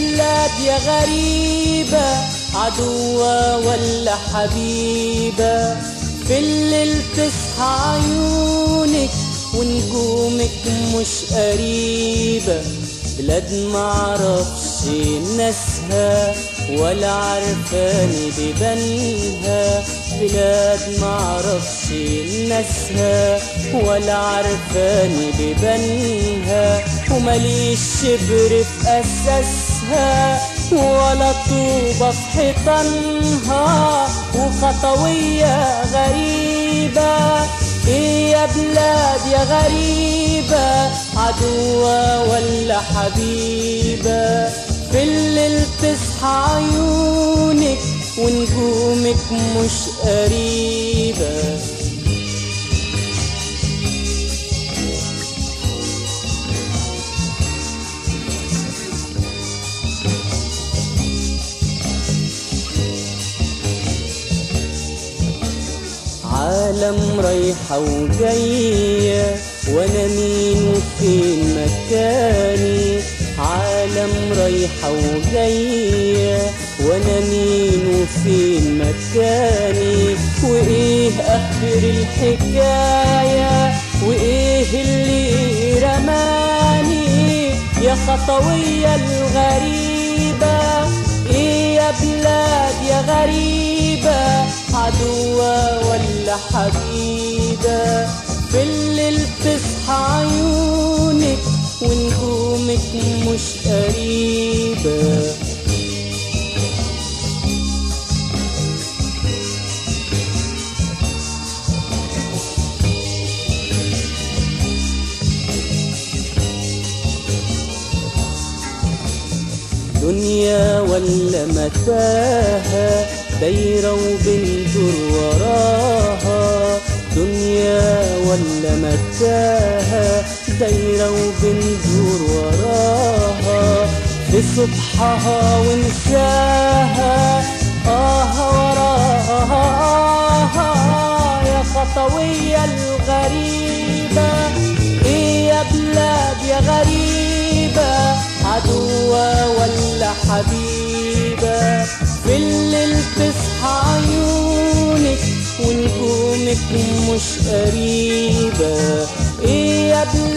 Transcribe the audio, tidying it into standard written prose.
بلاد يا غريبة، عدوة ولا حبيبة؟ في الليل تصحى عيونك ونجومك مش قريبة، بلاد معرفش ناسها ولا عرفاني ببنها، بلاد معرفش ناسها ولا عرفاني ببنها، ومليش شبر في أساسها ولا طوبة في حيطانها، وخطوية غريبة. إيه يا بلاد يا غريبة، عدوة ولا حبيبة؟ في الليل تصحى عيونك ونجومك مش قريبة. عالم رايحة وجاية وانا مين وفين مكاني، عالم رايحة وجاية وانا مين وفين مكاني، وايه اخر الحكاية وايه اللي رماني يا خطوية الغريبة؟ ايه يا بلاد يا غريبة، عدوة ولا حبيبة؟ في الليل تصحى عيونك ونجومك مش قريبة. دنيا ولا متاهة دايرة وبندور وراها، دنيا ولا متاهة دايرة وبندور وراها، في صبحها ونساها وراها يا خطوية الغريبة. إيه يا بلاد يا غريبة، عدوة ولا حبيبة؟ في الليل تصحى عيونك ونجومك مش قريبة. إيه يا بلاد